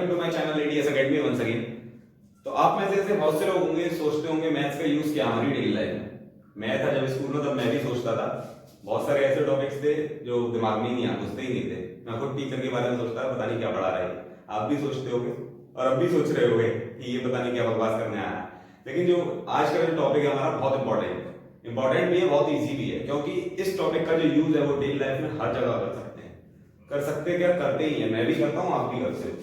Welcome to my channel ADS academy once again. तो आप में से ऐसे बहुत से लोग होंगे सोचते होंगे मैथ्स का यूज क्या हमारी डेली लाइफ में। मैं था जब स्कूल में तब मैं भी सोचता था, बहुत सारे ऐसे टॉपिक्स थे जो दिमाग में ही नहीं आते, घुसते ही नहीं थे। मैं खुद टीचर के बारे में सोचता था, पता नहीं क्या पढ़ा रहा है। आप भी सोचते होगे और अब भी सोच रहे होगे कि ये पता नहीं क्या बकवास करने आया है। लेकिन जो आज का जो टॉपिक है हमारा बहुत इंपॉर्टेंट भी है, बहुत ईजी भी है, क्योंकि इस टॉपिक का जो यूज है वो डेली लाइफ में हर जगह कर सकते हैं। क्या करते ही है, मैं भी करता हूं, आप भी करते हो।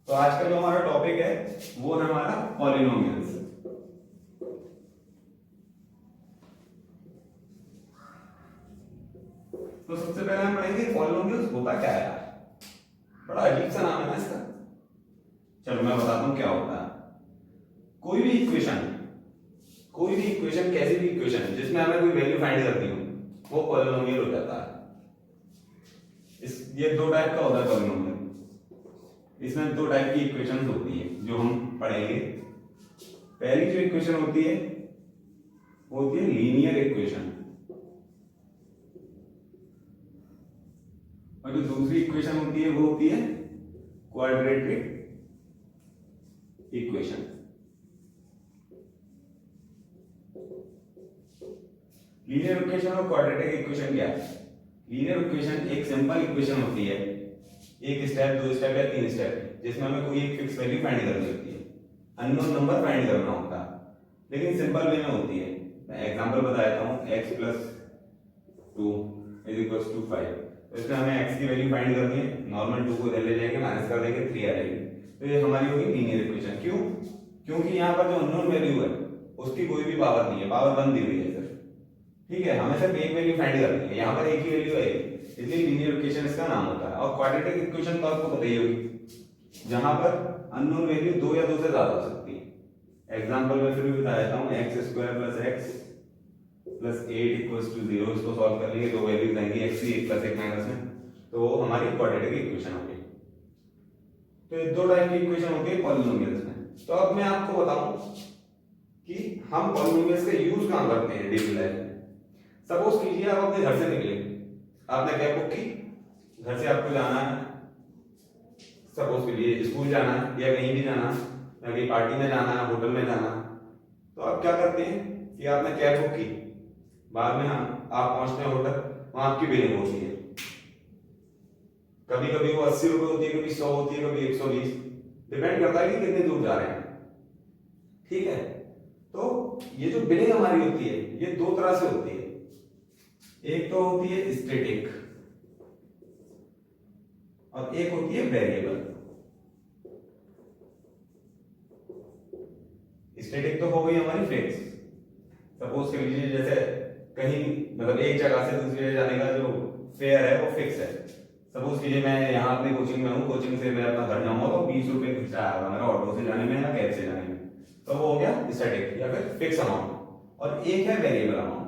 तो आज का जो हमारा टॉपिक है वो है हमारा पॉलिनोमियल्स। तो सबसे पहले हम पढ़ेंगे पॉलिनोमियल्स होता क्या है। बड़ा अजीब सा नाम है ना इसका। चलो मैं बताता हूं क्या होता है। कोई भी इक्वेशन कैसी भी इक्वेशन जिसमें हमें कोई वैल्यू फाइंड करनी हो वो पॉलिनोमियल हो जाता है। ये दो टाइप का होता है पॉलिनोमियल। इसमें दो टाइप की इक्वेशंस होती है जो हम पढ़ेंगे। पहली जो इक्वेशन होती है वो होती है लीनियर इक्वेशन, और जो दूसरी इक्वेशन होती है वो होती है क्वाड्रेटिक इक्वेशन। लीनियर इक्वेशन और क्वाड्रेटिक इक्वेशन क्या है? लीनियर इक्वेशन एक सिंपल इक्वेशन होती है, एक स्टेप, दो स्टेप या तीन स्टेप, जिसमें हमें कोई एक फिक्स वैल्यू फाइंड करनी होती है, अननोन नंबर फाइंड करना होता है, लेकिन सिंपल वे में होती है। मैं एग्जांपल बता देता हूं, x + 2 = 5। तो इसमें हमें x की वैल्यू फाइंड करनी है, नॉर्मल 2 को इधर ले जाएंगे, माइनस कर देंगे, 3 आ जाएगी। तो ये हमारी होगी लीनियर इक्वेशन। क्यों? क्योंकि यहाँ पर जो अननोन वैल्यू है उसकी कोई भी पावर नहीं है, पावर 1 दी हुई है सिर्फ। ठीक है, हमें सिर्फ एक वैल्यू फाइंड करनी है, यहाँ पर एक ही वैल्यू है, इसलिए लीनियर इक्वेशन इसका नाम होता है। और क्वाड्रेटिक इक्वेशन तो आपको पता ही होगी, जहां पर अननोन वैल्यू 2 या 2 से ज्यादा हो सकती है। एग्जांपल में फिर भी बता देता हूं, x² + x + 8 = 0। इसको सॉल्व कर लेंगे, दो वैल्यूज आएंगी, x की 1 + 1 माइनस में, तो वो हमारी क्वाड्रेटिक इक्वेशन होगी। तो ये दो टाइप की इक्वेशन होती है पॉलिनोमियल्स में। तो अब मैं आपको बताऊं कि हम पॉलिनोमियल्स का यूज कहां करते हैं डेली लाइफ में। सपोज कीजिए आप अपने घर से निकले, आपने कैब बुक की, घर से आपको जाना है, सपोज के लिए स्कूल जाना है या कहीं भी जाना है, या कहीं पार्टी में जाना है, होटल में जाना है। तो आप क्या करते हैं कि आपने कैब बुक की, बाद में आप पहुंचते हैं होटल, वहां आपकी बिलिंग होती है। कभी कभी वो 80 रुपए होती है, कभी 100 होती है, कभी 120, डिपेंड करता है कि कितने दूर जा रहे हैं। ठीक है, तो ये जो बिलिंग हमारी होती है ये दो तरह से होती है। एक तो होती है स्टैटिक और एक होती है वेरिएबल। स्टैटिक तो हो गई हमारी फिक्स। सपोज कर लीजिए जैसे कहीं मतलब एक जगह से दूसरी जगह जाने का जो फेयर है वो फिक्स है। सपोज कीजिए मैं यहाँ अपनी कोचिंग में हूँ, कोचिंग से मैं अपना घर जाऊंगा तो 20 रुपए खर्चा आएगा मेरा ऑटो से जाने में या कैब से जाने में, तो वो हो गया स्टैटिक या फिर फिक्स अमाउंट। और एक है वेरिएबल अमाउंट।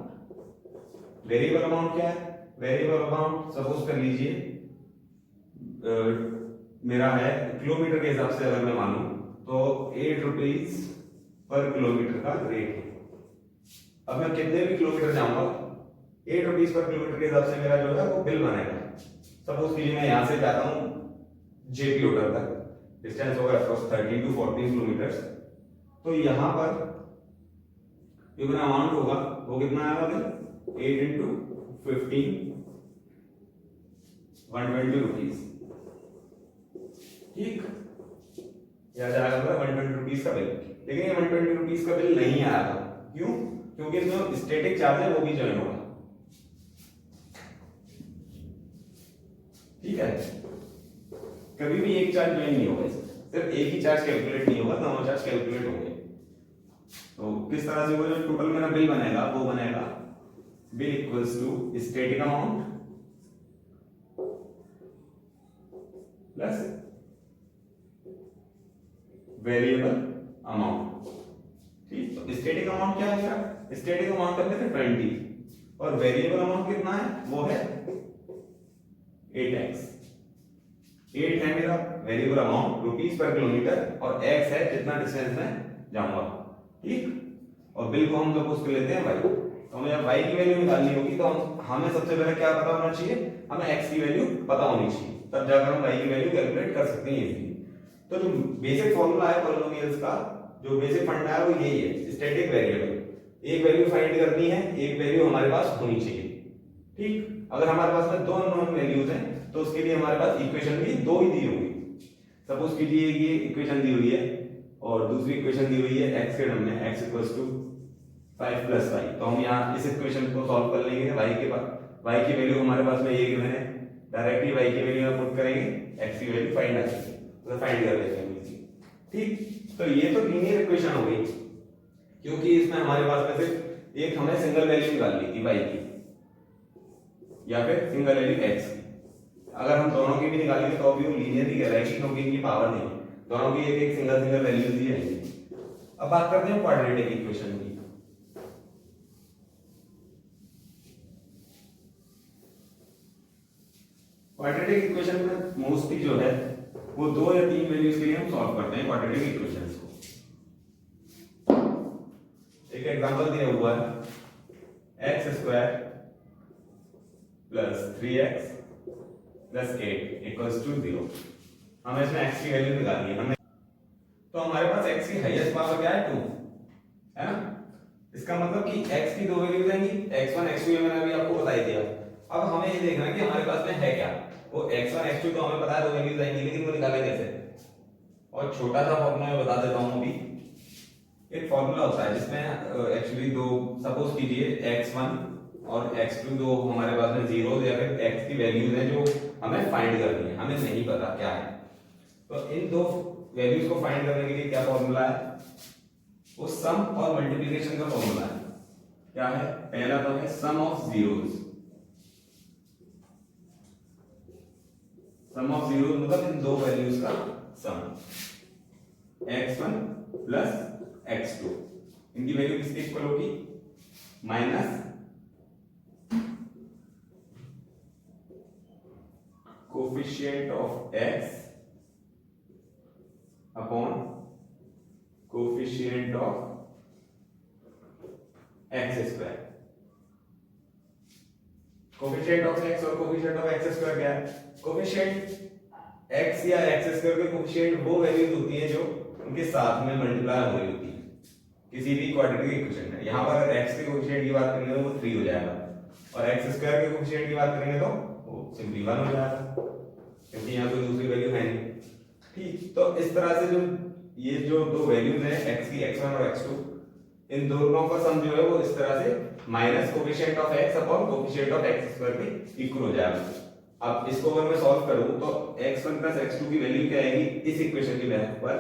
वेरिएबल अमाउंट क्या है? वेरिएबल अमाउंट सपोज कर लीजिए मेरा है किलोमीटर के हिसाब से, अगर मैं मानूं तो 8 रुपीज पर किलोमीटर का रेट है। अब मैं कितने भी किलोमीटर जाऊंगा 8 रुपीज पर किलोमीटर के हिसाब से मेरा जो है वो बिल बनेगा। सपोज कीजिए मैं यहां से जाता हूं जेपी होटल तक, डिस्टेंस होगा अप्रॉक्स 13 to 14 किलोमीटर। तो यहां पर जो मेरा अमाउंट होगा वो कितना आएगा बिल? 8 × 15 120 रुपीज। ठीक, याद आएगा मेरा 120 रुपीज का बिल। लेकिन ये 120 रुपीज का बिल नहीं आएगा। क्यों? क्योंकि इसमें स्टैटिक चार्ज है वो भी ज्वाइन होगा। ठीक है, कभी भी एक चार्ज ज्वाइन नहीं होगा, सिर्फ एक ही चार्ज कैलकुलेट नहीं होगा, दोनों चार्ज कैलकुलेट होंगे। तो किस तरह से वो जो टोटल मेरा बिल बनेगा वो बनेगा bill equals to static amount plus variable amount. ठीक, तो स्टैटिक अमाउंट क्या है? स्टैटिक अमाउंट है 20 और वेरिएबल अमाउंट कितना है? वो है 8x। 8 है मेरा वेरिएबल अमाउंट रुपीस पर किलोमीटर और x है जितना डिस्टेंस में जाऊंगा। ठीक, और बिल को हम सपोज कर लेते हैं y। तो हमें जब y की वैल्यू निकालनी होगी तो हमें सबसे पहले क्या पता होना चाहिए? हमें x की वैल्यू पता होनी चाहिए, तब जाकर हम y की वैल्यू कैलकुलेट कर सकते हैं इजीली। तो जो बेसिक फॉर्मूला है पॉलिनोमियल्स का, जो बेसिक फंडा है वो यही है, स्टैटिक वेरिएबल, एक वैल्यू फाइंड करनी है, एक वैल्यू हमारे पास होनी चाहिए। ठीक, अगर हमारे पास में दो अननोन वैल्यूज हैं तो उसके लिए हमारे पास इक्वेशन भी दो ही दी होगी। सपोज कीजिए ये इक्वेशन दी हुई है और दूसरी इक्वेशन दी हुई है x के टर्म में, x = 5 + y। तो हम यहाँ इस इक्वेशन को सॉल्व कर लेंगे। y की वैल्यू हमारे पास में ये गिवन है, डायरेक्टली y की वैल्यू यहाँ पुट करेंगे, x की वैल्यू फाइंड आ जाएगी, तो फाइंड कर लेते हैं इसी। ठीक, तो ये तो लीनियर इक्वेशन हो गई, क्योंकि इसमें हमारे पास में सिर्फ एक हमें सिंगल वैल्यू निकालनी थी y की या फिर सिंगल वैल्यू x की। अगर हम दोनों की भी निकालेंगे तो भी वो लीनियर ही कहलाएगी, क्योंकि इनकी पावर नहीं है, दोनों की एक एक सिंगल वैल्यूज ही आएंगी। अब बात करते हैं क्वाड्रेटिक इक्वेशन की। क्वाड्रेटिक इक्वेशन में मोस्टली जो है वो 2 या 3 वैल्यूज के लिए हम सॉल्व करते हैं क्वाड्रेटिक इक्वेशंस को। एक एग्जांपल दिया हुआ है, x² + 3x + 8 = 0। हमें इसमें x की वैल्यू निकालनी है। हमें तो हमारे पास x की हाईएस्ट पावर क्या है, 2 है ना। इसका मतलब कि x की दो वैल्यूज आएंगी, x1 x2, ये मैंने अभी आपको बता ही दिया। अब हमें ये देखना है कि हमारे पास में है क्या। वो x1 x2 तो हमें पता है दो वैल्यूज आएंगी, लेकिन वो निकाले कैसे। और छोटा सा फॉर्मूला मैं बता देता हूं अभी। एक फॉर्मूला होता है जिसमें एक्चुअली दो, सपोज कीजिए x1 और x2 दो हमारे पास में जीरोस या फिर x की वैल्यूज हैं जो हमें फाइंड करनी है, हमें नहीं पता क्या है। तो इन दो वैल्यूज को फाइंड करने के लिए क्या फॉर्मूला है, वो सम और मल्टीप्लिकेशन का फॉर्मूला है। क्या है, पहला तो है sum of zeros. Sum of zeros मतलब इन दो वैल्यूज का सम, x1 + x2, इनकी वैल्यू किसके इक्वल होगी, minus coefficient of x upon coefficient of x²। Coefficient of x और कोफिशिएंट ऑफ x² क्या है, कोफिशिएंट x या x² के कोफिशिएंट वो वैल्यूज होती हैं जो उनके साथ में मल्टीप्लाई हो रही होती है किसी भी क्वाड्रेटिक इक्वेशन में। यहां पर अगर x के कोफिशिएंट की बात करेंगे तो वो 3 हो जाएगा, और x² के कोफिशिएंट की बात करेंगे तो वो सिंपली 1 हो जाएगा, क्योंकि यहां कोई दूसरी वैल्यू है नहीं। ठीक, तो इस तरह से जो ये जो दो वैल्यूज हैं x की, x1 और x2, इन दोनों का सम जो है वो इस तरह से minus coefficient of x upon coefficient of x² के इक्वल हो जाएगा। अब इसको अगर मैं सॉल्व करूं तो x1 + x2 की वैल्यू क्या आएगी इस इक्वेशन की बेस पर,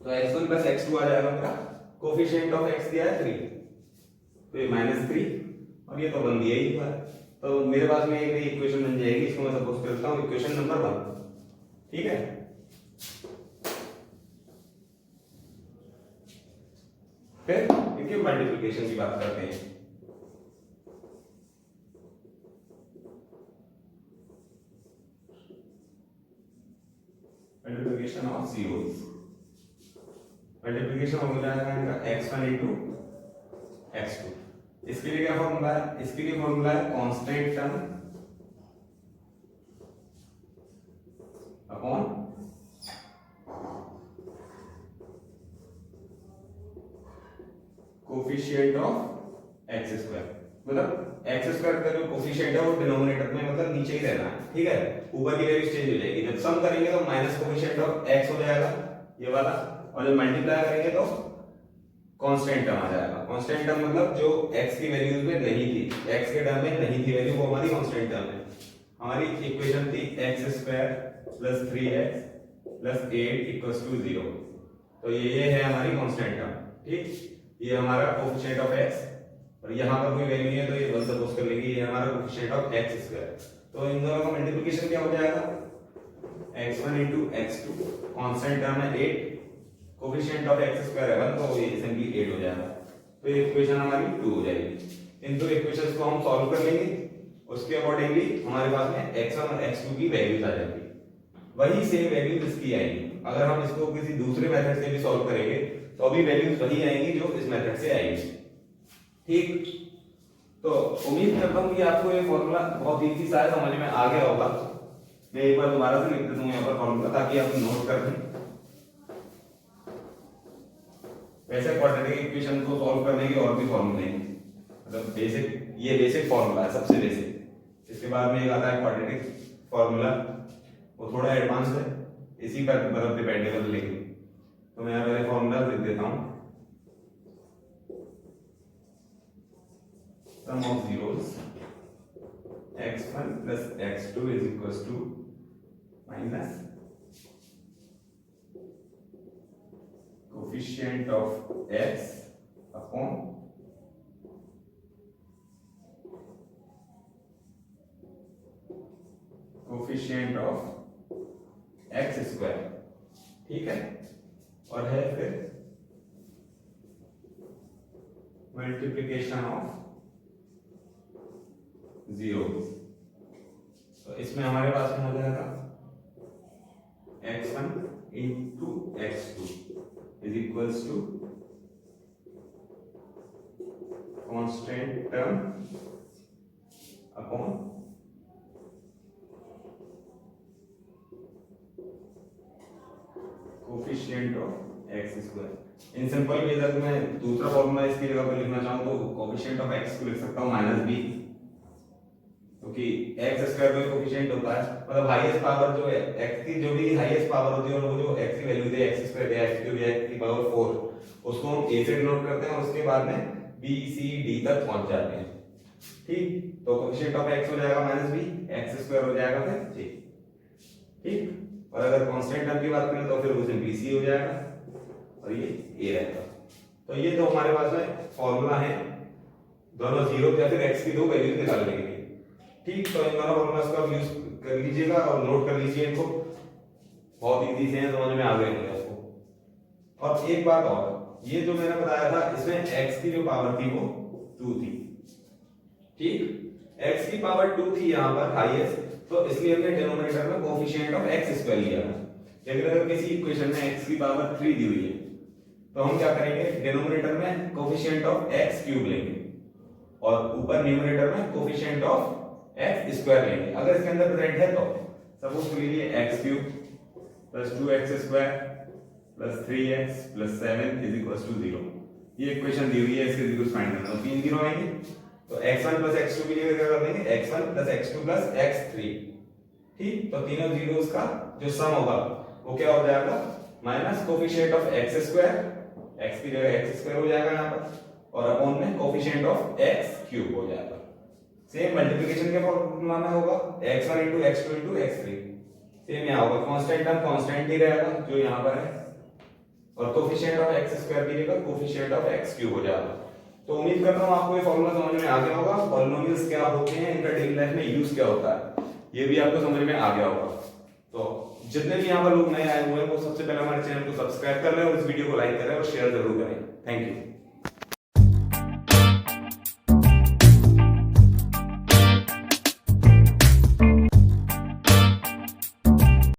तो x1 + x2 आ जाएगा मेरा, कोफिशिएंट ऑफ x दिया है 3, तो ये -3 और ये तो बन दिया ही था। तो मेरे पास में एक इक्वेशन बन जाएगी, इसको मैं सपोज करता हूं इक्वेशन नंबर 1। ठीक है, फिर इनके मल्टीप्लिकेशन की बात करते हैं। मल्टीप्लिकेशन ऑफ जीरोस, मल्टीप्लिकेशन हो जाएगा इनका x1 * x2। इसके लिए क्या फॉर्मूला है, इसके लिए फॉर्मूला है constant term upon coefficient of x²। मतलब x² का जो कोफिशिएंट है वो डिनोमिनेटर में मतलब नीचे ही रहना है। ठीक है, ऊपर की वैल्यू चेंज हो जाएगी। जब सम करेंगे तो माइनस कोफिशिएंट ऑफ x हो जाएगा ये वाला, और जब मल्टीप्लाई करेंगे तो कांस्टेंट टर्म आ जाएगा। कांस्टेंट टर्म मतलब जो x की वैल्यूज में नहीं थी, x के टर्म में नहीं थी वैल्यू, वो हमारी कांस्टेंट टर्म है। हमारी इक्वेशन थी x² + 3x + 8 = 0, तो ये है हमारी कांस्टेंट टर्म। ठीक, ये हमारा कोफिशिएंट ऑफ x, और यहाँ पर कोई वैल्यू नहीं है तो ये 1 सपोज कर लेंगे, ये हमारा कोफिशिएंट ऑफ x²। तो इन दोनों का मल्टीप्लिकेशन क्या हो जाएगा, x1 * x2, कांस्टेंट टर्म है 8, कोफिशिएंट ऑफ x² है 1, तो ये सिंपली 8 हो जाएगा। तो ये इक्वेशन हमारी 2 हो जाएगी। इन दो इक्वेशंस को हम सॉल्व कर लेंगे, उसके अकॉर्डिंगली हमारे पास में x1 और x2 की वैल्यूज आ जाएंगी, वही सेम वैल्यूज इसकी आएंगी। अगर हम इसको किसी दूसरे मेथड से भी सॉल्व करेंगे तो अभी वैल्यूज वही आएंगी जो इस मेथड से आएंगी। ठीक, तो उम्मीद करता हूं कि आपको ये फॉर्मूला बहुत इजी सा है, समझ में आ गया होगा। मैं एक बार दोबारा से लिख देता हूँ यहाँ पर फॉर्मूला ताकि आप नोट कर लें। वैसे क्वाड्रेटिक इक्वेशन को सॉल्व करने के और भी फॉर्मूले हैं, मतलब बेसिक, ये बेसिक फॉर्मूला है सबसे बेसिक। इसके बाद में एक आता है क्वाड्रेटिक फॉर्मूला, वो थोड़ा एडवांस है, इसी पर मतलब डिपेंडेबल। लेकिन तो मैं यहाँ पहले फॉर्मूला लिख देता हूँ। Sum of zeros x1 plus x2 is equals to minus coefficient of x upon coefficient of x square, ठीक है। और है फिर मल्टीप्लिकेशन ऑफ जीरो, तो इसमें हमारे पास में हो जाएगा x1 into x2 is equals to constant term upon coefficient of x square. In simple ways अगर मैं दूसरा फॉर्मूला इसकी जगह पर लिखना चाहूं तो कोफिशिएंट ऑफ x को लिख सकता हूं माइनस b, क्योंकि x स्क्वायर का कोफिशिएंट होता है, मतलब हाईएस्ट पावर जो है x की, जो भी हाईएस्ट पावर होती है, और वो जो x की वैल्यू दे x स्क्वायर या x क्यूब या x की पावर 4, उसको हम a से डिनोट करते हैं और उसके बाद में b c d तक पहुंच जाते हैं, ठीक। तो कोफिशिएंट ऑफ x हो जाएगा माइनस b, x स्क्वायर हो जाएगा फिर c, ठीक। और अगर कांस्टेंट टर्म की बात करें तो फिर वो सिंपली c हो जाएगा और ये a रहेगा। तो ये तो हमारे पास में फॉर्मूला है दोनों जीरो या फिर x की दो वैल्यूज निकालने के लिए, ठीक। तो इन दोनों फॉर्मूलास का यूज कर लीजिएगा और नोट कर लीजिए इनको, बहुत इजी से समझ में आ गए होंगे आपको। और एक बात और, ये जो मैंने बताया था इसमें x की जो पावर थी वो 2 थी, ठीक। x की पावर 2 थी यहाँ पर हाईएस्ट, तो इसलिए हमने डिनोमिनेटर में कोफिशिएंट ऑफ x स्क्वायर लिया है। लेकिन अगर किसी इक्वेशन में x की पावर 3 दी हुई है तो हम क्या करेंगे, डिनोमिनेटर में कोफिशिएंट ऑफ x क्यूब लेंगे और ऊपर न्यूमरेटर में कोफिशिएंट ऑफ x स्क्वायर लेंगे। अगर इसके अंदर प्रेजेंट है तो सपोज टू लीजिए x cube plus 2x square plus 3x plus 7 is equals to 0। ये इक्वेशन दी हुई है, इसके जीरोस फाइंड करना है, तीन जीरो आएंगे तो x1 प्लस x2 के लिए क्या कर देंगे, x1 plus x2 plus x3, ठीक। तो तीनों जीरोस का जो सम होगा वो क्या हो जाएगा, minus coefficient of x square, x की जगह x स्क्वायर हो जाएगा यहाँ पर, और अपॉन में कोफिशिएंट ऑफ x क्यूब हो जाएगा। सेम मल्टीप्लिकेशन के फॉर्मूला में होगा x1 into x2 into x3, same यहाँ होगा, कांस्टेंट टर्म कांस्टेंट ही रहेगा जो यहाँ पर है, और कोफिशिएंट ऑफ x स्क्वायर की जगह कोफिशिएंट ऑफ x क्यूब हो जाएगा। तो उम्मीद करता हूँ आपको ये फॉर्मूला समझ में आ गया होगा, पॉलिनोमियल्स क्या होते हैं, इनका डेली लाइफ में यूज क्या होता है, ये भी आपको समझ में आ गया होगा। तो जितने भी यहाँ पर लोग नए आए हुए हैं वो सबसे पहले हमारे चैनल को सब्सक्राइब कर लें और इस वीडियो को लाइक करें और शेयर जरूर करें। Thank you.